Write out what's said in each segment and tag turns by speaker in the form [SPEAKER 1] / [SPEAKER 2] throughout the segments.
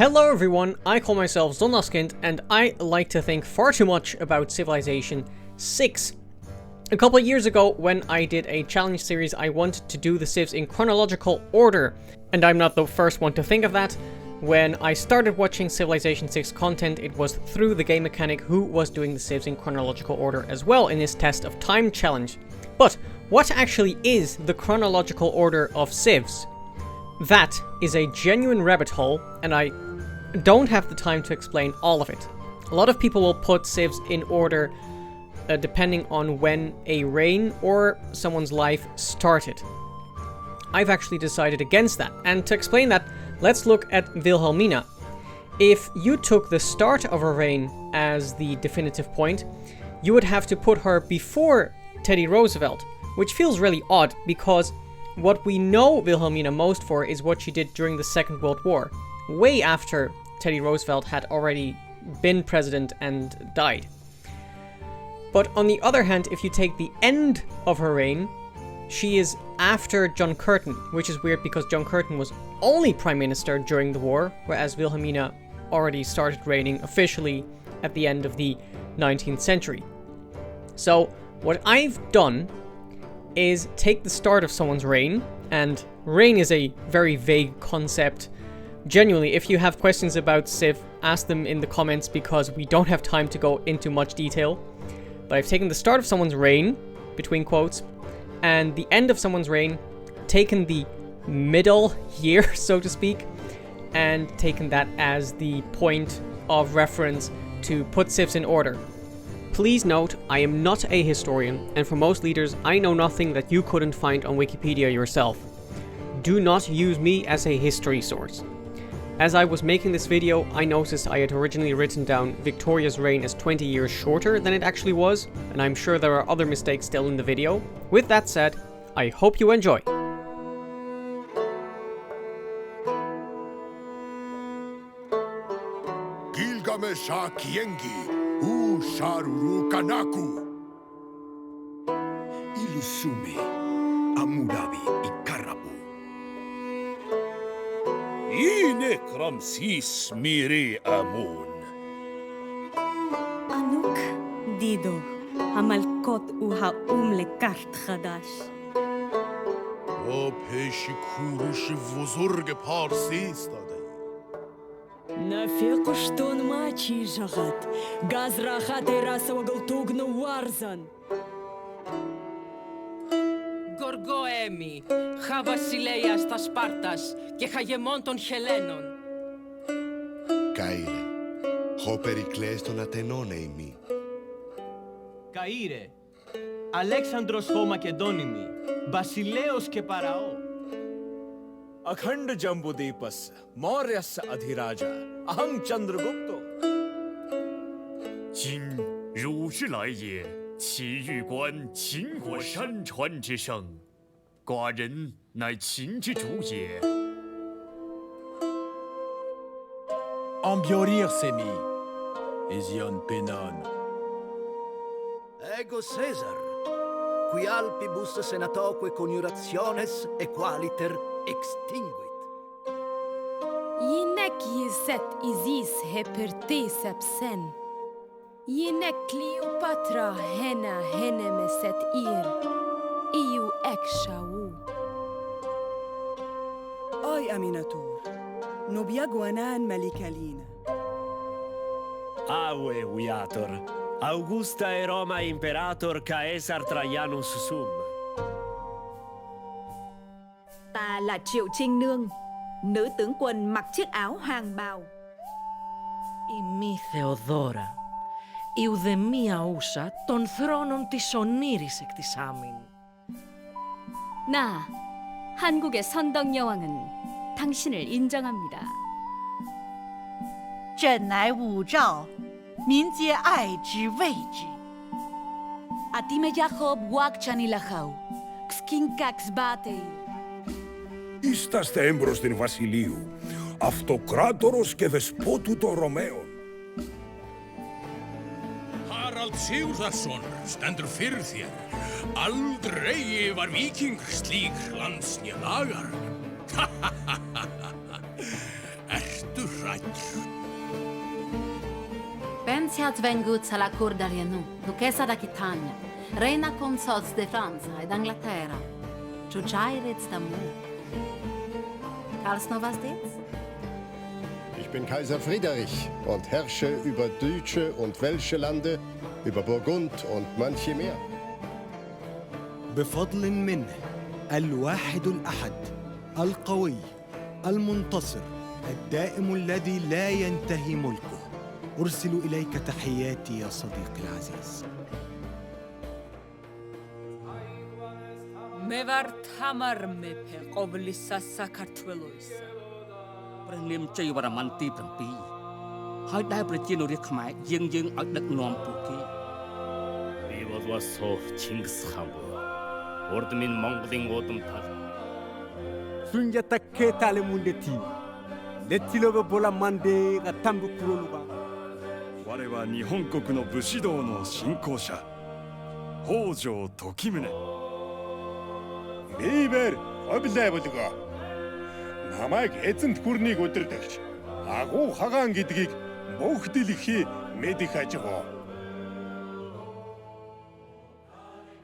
[SPEAKER 1] Hello everyone, I call myself Zondaskind and I like to think far too much about Civilization VI. A couple of years ago, when I did a challenge series, I wanted to do the civs in chronological order. And I'm not the first one to think of that. When I started watching Civilization VI content, it was through the game mechanic who was doing the civs in chronological order as well in his test of time challenge. But what actually is the chronological order of civs? That is a genuine rabbit hole, and I don't have the time to explain all of it. A lot of people will put civs in order depending on when a reign or someone's life started. I've actually decided against that, and to explain that, let's look at Wilhelmina. If you took the start of her reign as the definitive point, you would have to put her before Teddy Roosevelt, which feels really odd because what we know Wilhelmina most for is what she did during the Second World War, way after Teddy Roosevelt had already been president and died. But on the other hand, if you take the end of her reign, she is after John Curtin, which is weird because John Curtin was only prime minister during the war, whereas Wilhelmina already started reigning officially at the end of the 19th century. So what I've done is take the start of someone's reign, and reign is a very vague concept. Genuinely, if you have questions about Civ, ask them in the comments because we don't have time to go into much detail. But I've taken the start of someone's reign, between quotes, and the end of someone's reign, taken the middle year, so to speak, and taken that as the point of reference to put civs in order. Please note, I am not a historian, and for most leaders, I know nothing that you couldn't find on Wikipedia yourself. Do not use me as a history source. As I was making this video, I noticed I had originally written down Victoria's reign as 20 years shorter than it actually was, and I'm sure there are other mistakes still in the video. With that said, I hope you enjoy.
[SPEAKER 2] Sharuru Kanaku Ilusume Amurabi Ikarabu Ine Kramsis Miri Amun
[SPEAKER 3] Anuk Dido Hamalkot Uha Lekart Khadash
[SPEAKER 2] O Peshikurush Vuzurge Parsistade
[SPEAKER 3] Nafiqushtun machi jagat Gazrahat erasawagultugnu warzan
[SPEAKER 4] Γοργοέμι, χα βασιλέας τα Σπάρτας και χαγεμόν των Χελένων.
[SPEAKER 5] Καΐρε, χω Περικλές των Ατενών εημί.
[SPEAKER 6] Καΐρε, Αλέξανδρος χω Μακεδόνιμι, βασιλέος και παραώ.
[SPEAKER 7] अखंड जम्बुदीपस मौर्यस्य अधिराजा अहं चंद्रगुप्तो
[SPEAKER 8] 今汝之来也，其欲观秦国山川之盛，寡人乃秦之主也。
[SPEAKER 7] Ambiorir semi Ision Pinon
[SPEAKER 9] Ego Caesar qui alpibus senatoque coniurationes equaliter extinguit.
[SPEAKER 3] Yinek yiset izis heperti sepsen Yinek Cleopatra hena henemeset ir Iu ekshau
[SPEAKER 10] Ay Aminatur Nubia Guanan Malikalina
[SPEAKER 6] Aue viator, Augusta e Roma imperator Caesar Trajanus sum.
[SPEAKER 11] Ta là Triệu Trinh Nương, nữ tướng quân mặc chiếc áo hoàng bào.
[SPEAKER 12] Ημί Θεοδόρα, η ουδεμία ούσα των θρόνων της ονείρης εκτισάμην.
[SPEAKER 13] 나, 한국의 선덕 여왕은 당신을 인정합니다.
[SPEAKER 14] 朕乃武曌，民皆爱之畏之。
[SPEAKER 11] Atime Jacob Wakchanilachau, Xkinkax Batei.
[SPEAKER 2] Είσαστε έμπροσθεν βασιλείου, αυτοκράτορος και δεσπότου των Ρωμαίων.
[SPEAKER 15] Harald Sigurðarson stendur fyrir þér. Aldrei var víking slík lands né lagar. Ertu Natr.
[SPEAKER 16] Pensiat vengut alla Cour d'Arienu, duchessa d'Aquitania, reina consorts de Franza ed Anglaterra. Giugiairets d'amor. Karls noch was dit?
[SPEAKER 17] Ich bin Kaiser Friedrich und herrsche über deutsche und welsche Lande, über Burgund und manche mehr.
[SPEAKER 18] بفضل منه الواحد الأحد القوي المنتصر الدائم الذي لا ينتهي ملكه أرسل إليك تحياتي يا صديقي العزيز
[SPEAKER 12] მე ვარ თამარ მეფე ყოვლისა საქართველოისა.
[SPEAKER 19] ព្រះនាមជ័យវរ្ម័នទី 7 ហើយដែលប្រជាជនរាស្ត្រខ្មែរយើងឲ្យដឹកនាំពួកគេ
[SPEAKER 6] Би бол сов Чингис хаан буюу урд минь Монголын уудам тал.
[SPEAKER 18] Sunjata Keita le mundeti Lettilobe bola mande ga tambu kuroluga
[SPEAKER 20] 我は日本国の武士道の信仰者北条時宗
[SPEAKER 2] Бибер хоблоо болго. Намайг эзэнт гүрнийг өдөрдөгч. Агуу хагаан гэдгийг бүх дэлхий мэдэх ажгаа.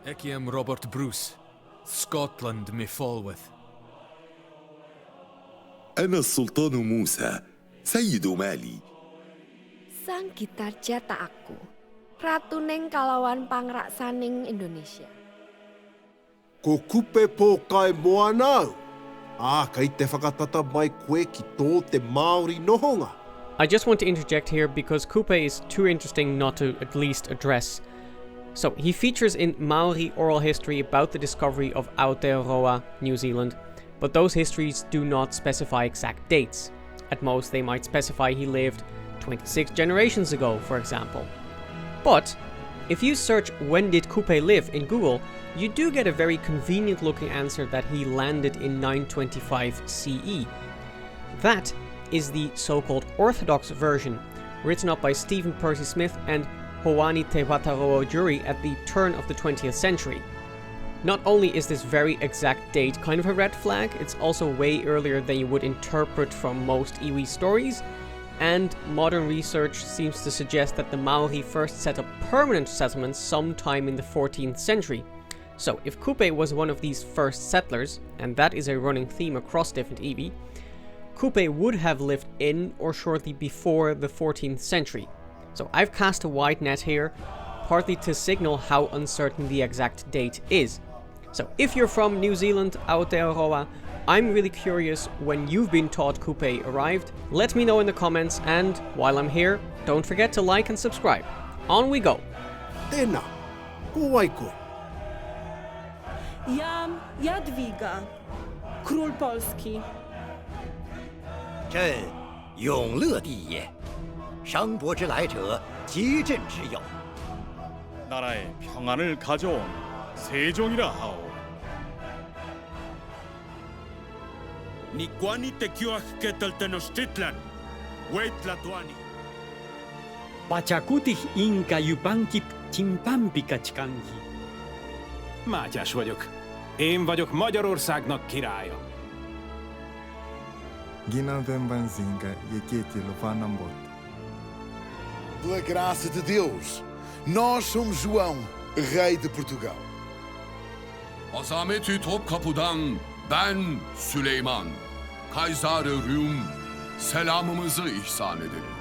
[SPEAKER 7] Eki am Robert Bruce, Scotland me Falworth.
[SPEAKER 21] أنا السلطان موسى سيد مالي.
[SPEAKER 22] Sang gitar jata aku, ratu ning kalawan pangraksaning Indonesia.
[SPEAKER 23] Ko kupe po kai moanau. Kai te whakatata mai koe ki tō te Māori nohonga.
[SPEAKER 1] I just want to interject here because Kupe is too interesting not to at least address. So, he features in Maori oral history about the discovery of Aotearoa, New Zealand, but those histories do not specify exact dates. At most, they might specify he lived 26 generations ago, for example. But, if you search when did Kupe live in Google, you do get a very convenient looking answer that he landed in 925 CE. That is the so-called Orthodox version, written up by Stephen Percy Smith and Hoani Te Wataroa Jury at the turn of the 20th century. Not only is this very exact date kind of a red flag, it's also way earlier than you would interpret from most iwi stories, and modern research seems to suggest that the Maori first set up permanent settlements sometime in the 14th century. So if Kupe was one of these first settlers, and that is a running theme across different iwi, Kupe would have lived in or shortly before the 14th century. So I've cast a wide net here, partly to signal how uncertain the exact date is. So if you're from New Zealand, Aotearoa, I'm really curious when you've been taught Kupe arrived. Let me know in the comments, and while I'm here, don't forget to like and subscribe. On we go!
[SPEAKER 23] Tēnā, ko wai koe.
[SPEAKER 10] Jam Jadwiga, król Polski.
[SPEAKER 9] 朕永乐帝也，商伯之来者，皆朕之友。
[SPEAKER 20] 나라에 평안을 가져온 세종이라 하오.
[SPEAKER 15] Nikwani te kioak ketal Tenochtitlan, Hueytlatoani.
[SPEAKER 6] Pachakutih inka yupankip timpampika csikanki.
[SPEAKER 7] Mátyás vagyok. Én vagyok Magyarországnak királya.
[SPEAKER 5] Pela graça de Deus, nós somos João, rei de Portugal.
[SPEAKER 2] Azameti Topkapı'dan ben Süleyman, Kayzar-ı Rum, selamımızı ihsan ederiz.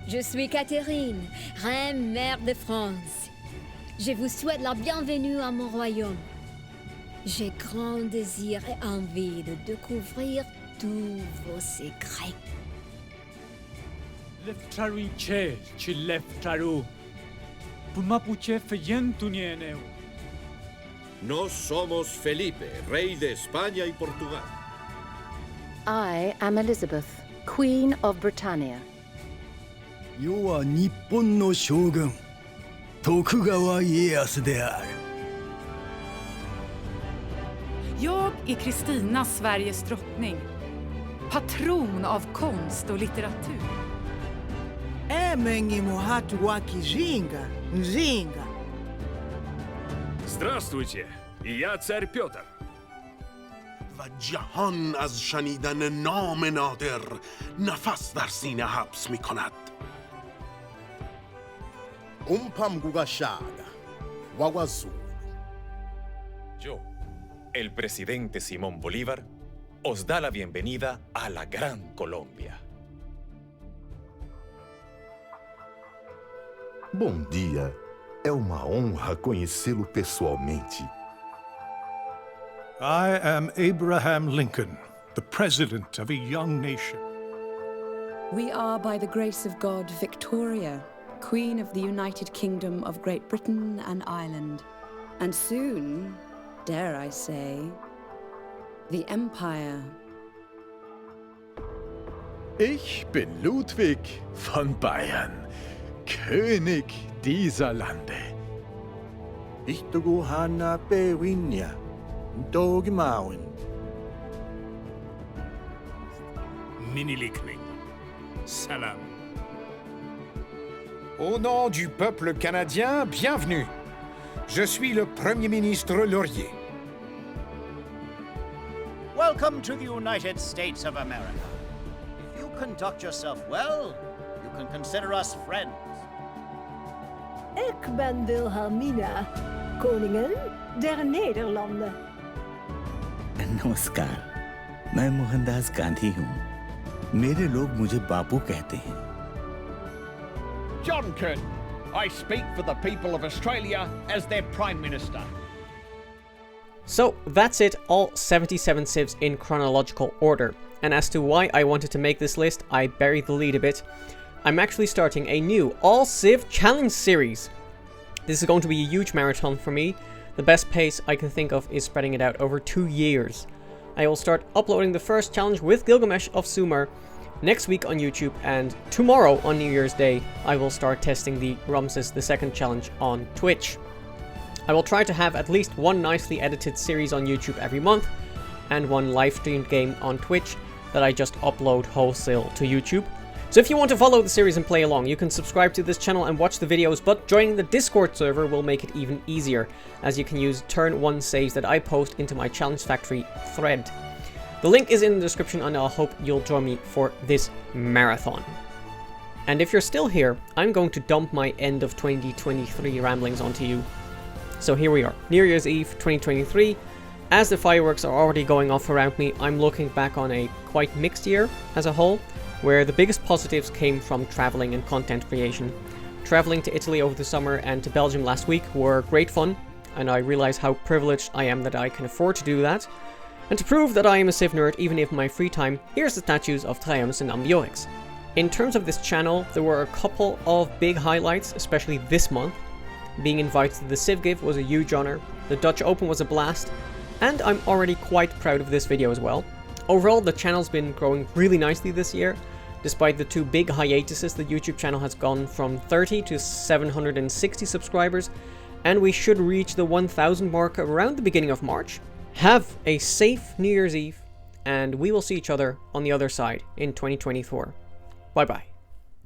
[SPEAKER 22] Je suis Catherine, reine mère de France. Je vous souhaite la bienvenue à mon royaume. J'ai grand désir et envie de découvrir tous vos secrets.
[SPEAKER 24] Leftaru che, ci leftaru. Pumapuche feyentunieneu.
[SPEAKER 25] Nos somos Felipe, rey de España y Portugal.
[SPEAKER 26] I am Elizabeth, Queen of Britannia.
[SPEAKER 18] 世は日本の将軍徳川家康である
[SPEAKER 27] Jag är Kristina, Sveriges drottning. Patron av konst och litteratur.
[SPEAKER 14] Emengi mohatu wa Kijinga, Nzinga.
[SPEAKER 6] Здравствуйте, я царь Петр.
[SPEAKER 23] و جهان از شنیدن نام نادر نفس در سینه حبس می کند.
[SPEAKER 3] Yo, el presidente Simón Bolívar, os da la bienvenida a la Gran Colombia.
[SPEAKER 4] Bom dia. É uma honra conhecê-lo pessoalmente.
[SPEAKER 8] I am Abraham Lincoln, the president of a young nation.
[SPEAKER 11] We are, by the grace of God, Victoria, Queen of the United Kingdom of Great Britain and Ireland. And soon, dare I say, the Empire.
[SPEAKER 13] Ich bin Ludwig von Bayern, König dieser Lande.
[SPEAKER 16] Ich tugu Hanna Bewinia, Dogmauen.
[SPEAKER 15] Minilikling. Salam.
[SPEAKER 17] Au nom du peuple canadien, bienvenue. Je suis le Premier ministre Laurier.
[SPEAKER 28] Welcome to the United States of America. If you conduct yourself well, you can consider us friends.
[SPEAKER 29] Ik ben Wilhelmina, koningin der Nederlanden.
[SPEAKER 30] नमस्कार, मैं मोहनदास गांधी हूँ। मेरे लोग मुझे बापू कहते हैं।
[SPEAKER 31] John Curtin. I speak for the people of Australia as their Prime Minister.
[SPEAKER 1] So that's it, all 77 civs in chronological order. And as to why I wanted to make this list, I buried the lead a bit. I'm actually starting a new all-civ challenge series. This is going to be a huge marathon for me. The best pace I can think of is spreading it out over 2 years. I will start uploading the first challenge with Gilgamesh of Sumer next week on YouTube, and tomorrow on New Year's Day I will start testing the Ramses II challenge on Twitch. I will try to have at least one nicely edited series on YouTube every month, and one live streamed game on Twitch that I just upload wholesale to YouTube. So if you want to follow the series and play along, you can subscribe to this channel and watch the videos, but joining the Discord server will make it even easier, as you can use turn 1 saves that I post into my Challenge Factory thread. The link is in the description, and I hope you'll join me for this marathon. And if you're still here, I'm going to dump my end of 2023 ramblings onto you. So here we are, New Year's Eve 2023. As the fireworks are already going off around me, I'm looking back on a quite mixed year as a whole, where the biggest positives came from traveling and content creation. Traveling to Italy over the summer and to Belgium last week were great fun, and I realize how privileged I am that I can afford to do that. And to prove that I am a Civ nerd, even if in my free time, here's the statues of Triumphs and Ambiorix. In terms of this channel, there were a couple of big highlights, especially this month. Being invited to the Civ Give was a huge honor, the Dutch Open was a blast, and I'm already quite proud of this video as well. Overall, the channel's been growing really nicely this year. Despite the 2 big hiatuses, the YouTube channel has gone from 30 to 760 subscribers, and we should reach the 1000 mark around the beginning of March. Have a safe New Year's Eve, and we will see each other on the other side in 2024. Bye bye.